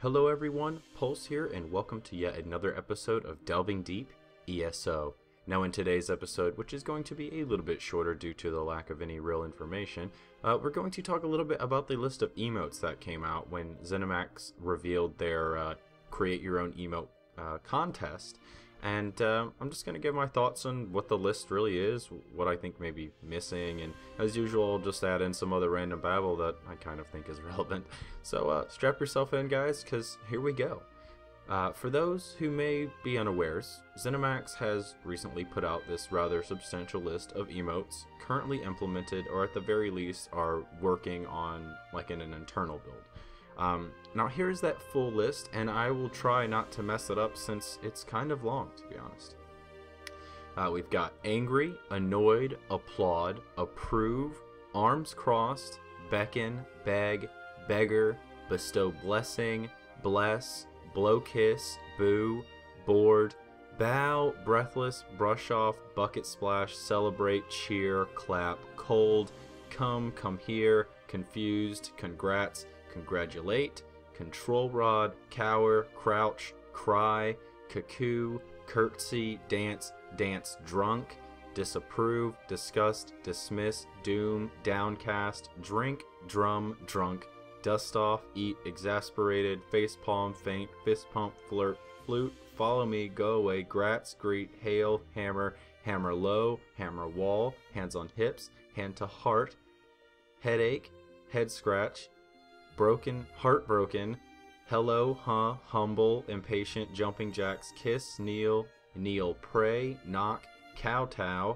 Hello everyone, Pulse here, and welcome to yet another episode of Delving Deep ESO. Now in today's episode, which is going to be a little bit shorter due to the lack of any real information, we're going to talk a little bit about the list of emotes that came out when Zenimax revealed their Create Your Own Emote contest. And I'm just going to give my thoughts on what the list really is, what I think may be missing, and as usual, I'll just add in some other random babble that I kind of think is relevant. So strap yourself in, guys, because here we go. For those who may be unawares, Zenimax has recently put out this rather substantial list of emotes currently implemented, or at the very least are working on like in an internal build. Now here's that full list, and I will try not to mess it up since it's kind of long, to be honest. We've got angry, annoyed, applaud, approve, arms crossed, beckon, beg, beggar, bestow blessing, bless, blow kiss, boo, bored, bow, breathless, brush off, bucket splash, celebrate, cheer, clap, cold, come here, confused, congrats, congratulate, control rod, cower, crouch, cry, cuckoo, curtsy, dance, dance drunk, disapprove, disgust, dismiss, doom, downcast, drink, drum, drunk, dust off, eat, exasperated, facepalm, faint, fist pump, flirt, flute, follow me, go away, grats, greet, hail, hammer, hammer low, hammer wall, hands on hips, hand to heart, headache, head scratch, broken, heartbroken, hello, huh, humble, impatient, jumping jacks, kiss, kneel, kneel, pray, knock, kowtow,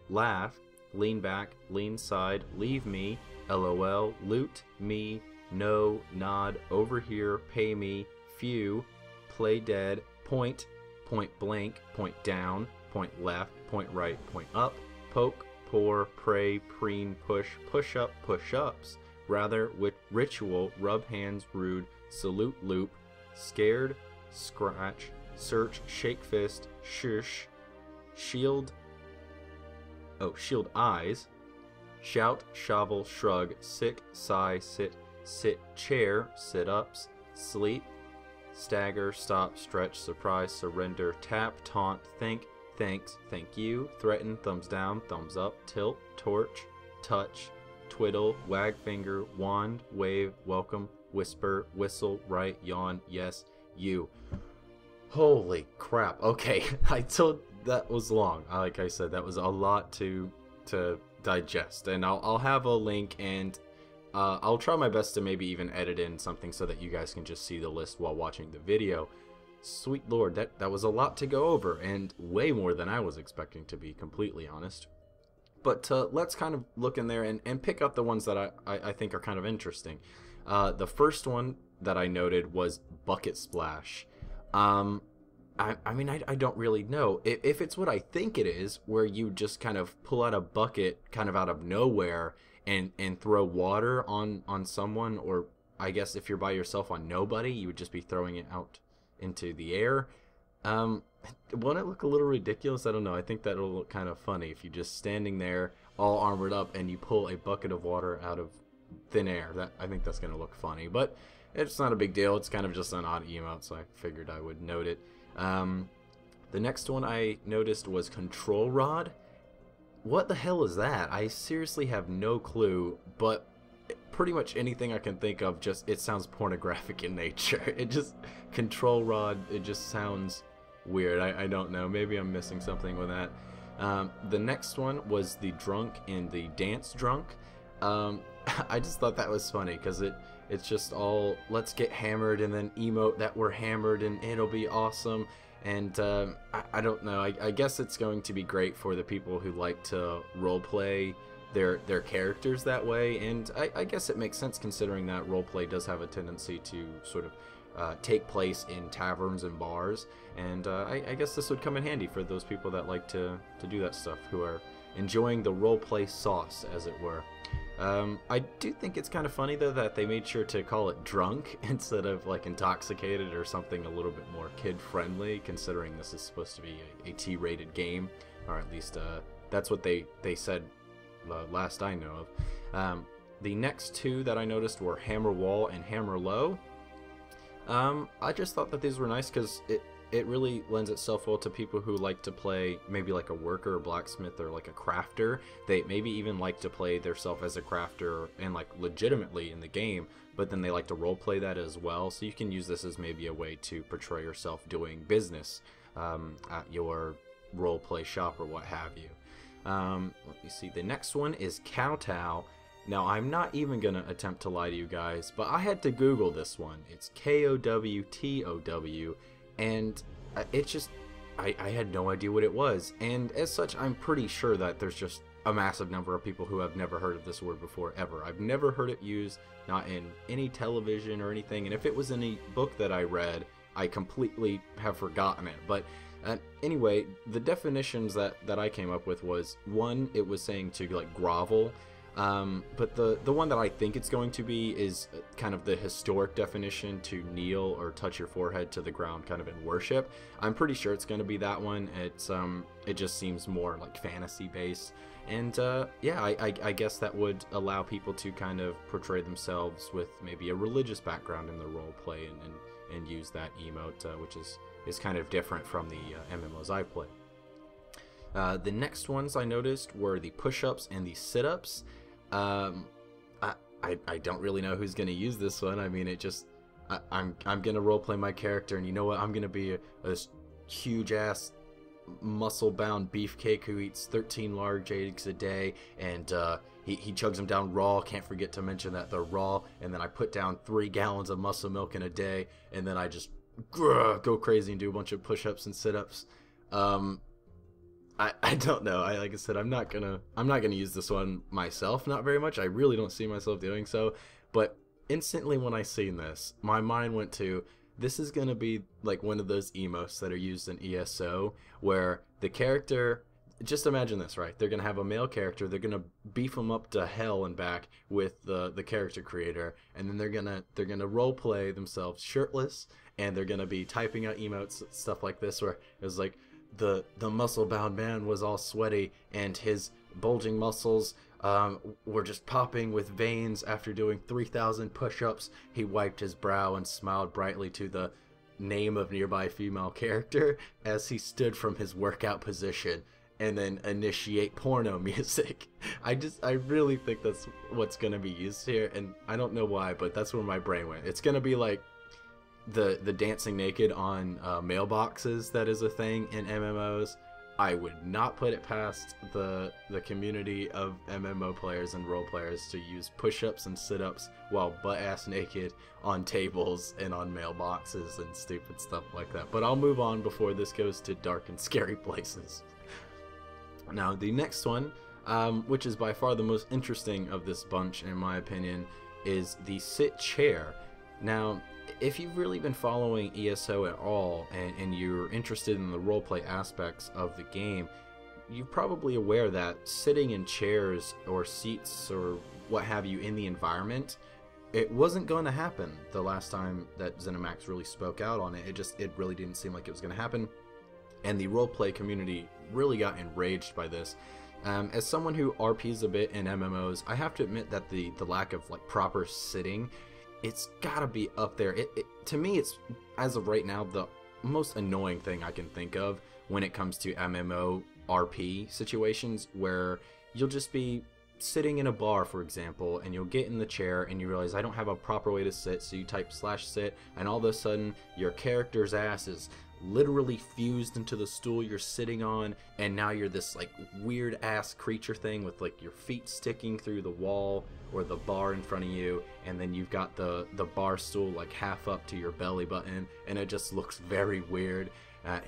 laugh, lean back, lean side, leave me, lol, loot, me, no, nod, over here, pay me, few, play dead, point, point blank, point down, point left, point right, point up, poke, pour, pray, preen, push, push up, push ups, rather, with ritual, rub hands, rude, salute, loop, scared, scratch, search, shake fist, shush, shield, shield eyes, shout, shovel, shrug, sick, sigh, sit, sit, chair, sit-ups, sleep, stagger, stop, stretch, surprise, surrender, tap, taunt, think, thanks, thank you, threaten, thumbs down, thumbs up, tilt, torch, touch, twiddle, wag finger, wand, wave, welcome, whisper, whistle, write, yawn, yes, you. Holy crap. Okay, I told that was long. Like I said, that was a lot to digest, and I'll have a link, and I'll try my best to maybe even edit in something so that you guys can just see the list while watching the video. Sweet lord, that was a lot to go over, and way more than I was expecting, to be completely honest. But let's kind of look in there and pick up the ones that I think are kind of interesting. The first one that I noted was Bucket Splash. I mean, I don't really know. If it's what I think it is, where you just kind of pull out a bucket kind of out of nowhere and throw water on someone, or I guess if you're by yourself on nobody, you would just be throwing it out into the air. Won't it look a little ridiculous? I don't know. I think that'll look kind of funny if you're just standing there all armored up and you pull a bucket of water out of thin air. I think that's going to look funny, but it's not a big deal. It's kind of just an odd emote, so I figured I would note it. The next one I noticed was Control Rod. What the hell is that? I seriously have no clue, but pretty much anything I can think of, just it sounds pornographic in nature. It just, Control Rod, it just sounds weird. I don't know, maybe I'm missing something with that. The next one was the drunk in the dance drunk. I just thought that was funny because it's just all let's get hammered and then emote that we're hammered and it'll be awesome. And I don't know, I guess it's going to be great for the people who like to roleplay their characters that way, and I guess it makes sense considering that roleplay does have a tendency to sort of take place in taverns and bars, and I guess this would come in handy for those people that like to do that stuff, who are enjoying the roleplay sauce, as it were. I do think it's kind of funny though that they made sure to call it drunk instead of like intoxicated or something a little bit more kid-friendly, considering this is supposed to be a T-rated game, or at least that's what they said last I know of. The next two that I noticed were Hammer Wall and Hammer Low. I just thought that these were nice because it really lends itself well to people who like to play maybe like a worker, or blacksmith, or like a crafter. They maybe even like to play themselves as a crafter and like legitimately in the game, but then they like to role play that as well. So you can use this as maybe a way to portray yourself doing business at your role play shop or what have you. Let me see. The next one is Kowtow. Now, I'm not even going to attempt to lie to you guys, but I had to Google this one. It's Kowtow, and it just, I had no idea what it was. And as such, I'm pretty sure that there's just a massive number of people who have never heard of this word before, ever. I've never heard it used, not in any television or anything, and if it was in a book that I read, I completely have forgotten it. But anyway, the definitions that I came up with was, one, it was saying to like grovel. But the one that I think it's going to be is kind of the historic definition, to kneel or touch your forehead to the ground kind of in worship. I'm pretty sure it's going to be that one. It's it just seems more like fantasy based, and yeah, I guess that would allow people to kind of portray themselves with maybe a religious background in their role play, and use that emote, which is kind of different from the MMOs I've played. The next ones I noticed were the push-ups and the sit-ups. I don't really know who's gonna use this one. I mean, it just I'm gonna roleplay my character, and you know what? I'm gonna be a huge ass muscle-bound beefcake who eats 13 large eggs a day, and he chugs them down raw. Can't forget to mention that they're raw. And then I put down 3 gallons of muscle milk in a day, and then I just go crazy and do a bunch of push-ups and sit-ups. I don't know. Like I said, I'm not gonna use this one myself, not very much. I really don't see myself doing so. But instantly when I seen this, my mind went to, this is gonna be like one of those emotes that are used in ESO, where the character, just imagine this, right? They're gonna have a male character, they're gonna beef him up to hell and back with the character creator, and then they're gonna role play themselves shirtless, and they're gonna be typing out emotes, stuff like this, where it was like, the muscle-bound man was all sweaty, and his bulging muscles were just popping with veins after doing 3,000 push-ups. He wiped his brow and smiled brightly to the name of nearby female character as he stood from his workout position, and then initiate porno music. I really think that's what's gonna be used here, and I don't know why, but that's where my brain went. It's gonna be like the dancing naked on mailboxes that is a thing in MMOs. I would not put it past the community of MMO players and role players to use push-ups and sit-ups while butt-ass naked on tables and on mailboxes and stupid stuff like that. But I'll move on before this goes to dark and scary places. Now, the next one, which is by far the most interesting of this bunch in my opinion, is the sit chair. Now, if you've really been following ESO at all, and you're interested in the roleplay aspects of the game, you're probably aware that sitting in chairs or seats or what have you in the environment, it wasn't going to happen the last time that Zenimax really spoke out on it. It really didn't seem like it was going to happen, and the roleplay community really got enraged by this. As someone who RPs a bit in MMOs, I have to admit that the lack of like proper sitting, it's gotta be up there. To me, it's, as of right now, the most annoying thing I can think of when it comes to MMO RP situations, where you'll just be sitting in a bar, for example, and you'll get in the chair and you realize I don't have a proper way to sit, so you type /sit, and all of a sudden your character's ass is literally fused into the stool you're sitting on, and now you're this like weird ass creature thing with like your feet sticking through the wall or the bar in front of you, and then you've got the bar stool like half up to your belly button, and it just looks very weird.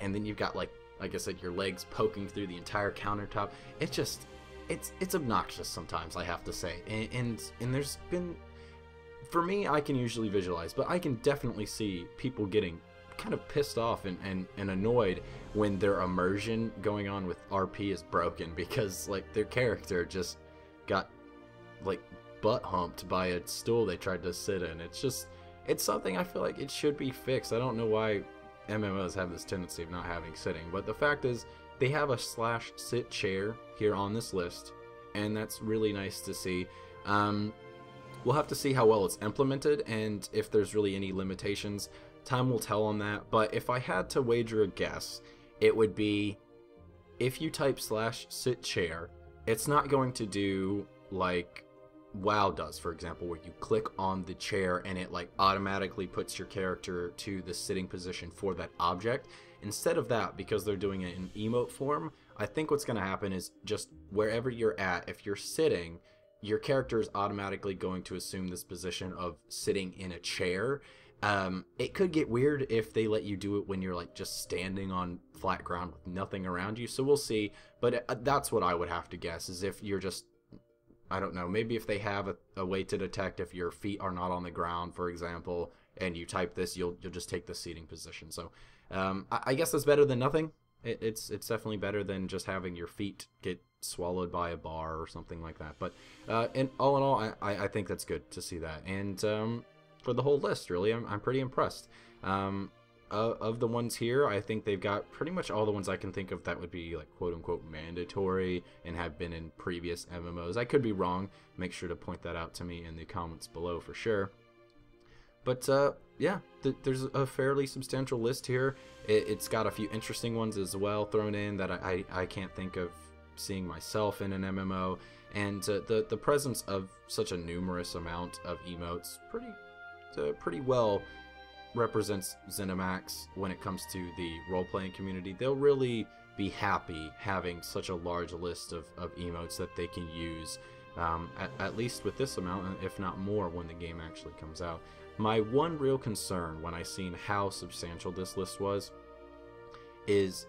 And then you've got like I said, your legs poking through the entire countertop. It's obnoxious sometimes, I have to say. And there's been, for me, I can usually visualize, but I can definitely see people getting kind of pissed off and annoyed when their immersion going on with RP is broken, because like their character just got like butt humped by a stool they tried to sit in. It's something I feel like it should be fixed. I don't know why MMOs have this tendency of not having sitting, but the fact is they have a /sit chair here on this list, and that's really nice to see. We'll have to see how well it's implemented and if there's really any limitations. time will tell on that, but if I had to wager a guess, it would be if you type /sit chair, it's not going to do like WoW does, for example, where you click on the chair and it like automatically puts your character to the sitting position for that object. Instead of that, because they're doing it in emote form, I think what's going to happen is just wherever you're at, if you're sitting, your character is automatically going to assume this position of sitting in a chair. It could get weird if they let you do it when you're like just standing on flat ground with nothing around you, so we'll see. But that's what I would have to guess, is if you're just, I don't know, maybe if they have a way to detect if your feet are not on the ground, for example, and you type this, you'll just take the seating position. So I guess that's better than nothing. It's definitely better than just having your feet get swallowed by a bar or something like that. But in all, I think that's good to see that. And for the whole list, really, I'm pretty impressed. Of the ones here, I think they've got pretty much all the ones I can think of that would be like quote-unquote mandatory and have been in previous MMOs. I could be wrong. Make sure to point that out to me in the comments below for sure. But yeah, there's a fairly substantial list here. It's got a few interesting ones as well thrown in that I can't think of seeing myself in an MMO. And the presence of such a numerous amount of emotes pretty well represents Zenimax when it comes to the role-playing community. They'll really be happy having such a large list of emotes that they can use, at least with this amount, if not more, when the game actually comes out. My one real concern when I seen how substantial this list was is,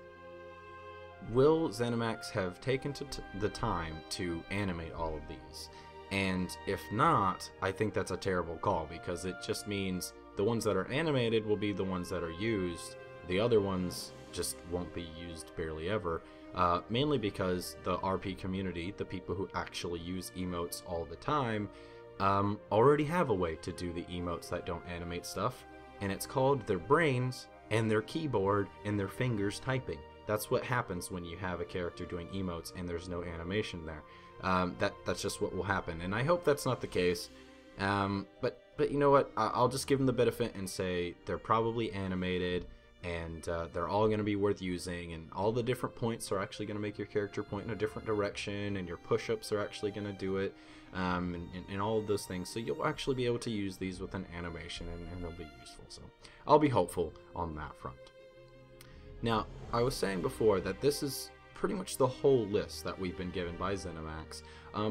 will Zenimax have taken the time to animate all of these? And if not, I think that's a terrible call, because it just means the ones that are animated will be the ones that are used. The other ones just won't be used barely ever, mainly because the RP community, the people who actually use emotes all the time, already have a way to do the emotes that don't animate stuff, and it's called their brains and their keyboard and their fingers typing. That's what happens when you have a character doing emotes and there's no animation there. That's just what will happen, and I hope that's not the case. But you know what? I'll just give them the benefit and say they're probably animated, and they're all going to be worth using, and all the different points are actually going to make your character point in a different direction, and your push-ups are actually going to do it, and all of those things. So you'll actually be able to use these with an animation, and they'll be useful. So I'll be hopeful on that front. Now, I was saying before that this is pretty much the whole list that we've been given by Zenimax,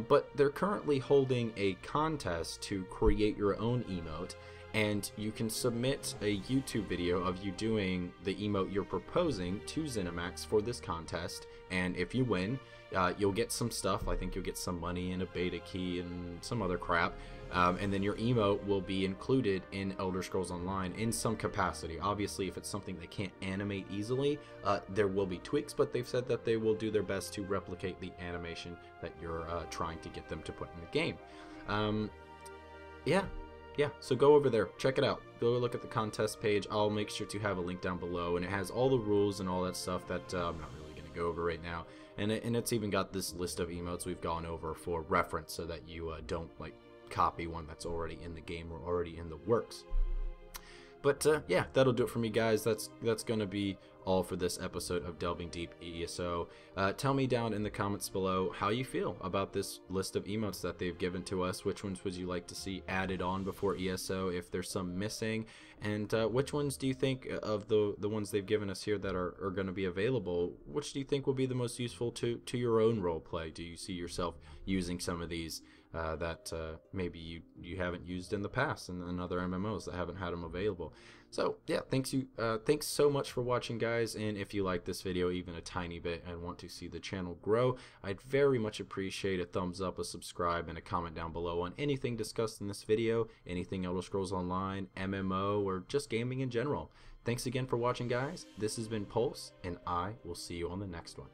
but they're currently holding a contest to create your own emote, and you can submit a YouTube video of you doing the emote you're proposing to Zenimax for this contest, and if you win, you'll get some stuff. I think you'll get some money and a beta key and some other crap, and then your emote will be included in Elder Scrolls Online in some capacity. Obviously, if it's something they can't animate easily, there will be tweaks, but they've said that they will do their best to replicate the animation that you're trying to get them to put in the game. Yeah, so go over there, check it out, go look at the contest page. I'll make sure to have a link down below, and it has all the rules and all that stuff that I'm not really going to go over right now, and it's even got this list of emotes we've gone over for reference, so that you don't like copy one that's already in the game or already in the works. But yeah, that'll do it for me, guys. That's going to be all for this episode of Delving Deep ESO. Tell me down in the comments below how you feel about this list of emotes that they've given to us. Which ones would you like to see added on before ESO, if there's some missing? And which ones do you think of the ones they've given us here that are going to be available, which do you think will be the most useful to your own roleplay? Do you see yourself using some of these that maybe you haven't used in the past, and other MMOs that haven't had them available? So yeah, thanks so much for watching, guys, and if you like this video even a tiny bit and want to see the channel grow, I'd very much appreciate a thumbs up, a subscribe, and a comment down below on anything discussed in this video, anything Elder Scrolls Online, MMO, or just gaming in general. Thanks again for watching, guys. This has been Pulse, and I will see you on the next one.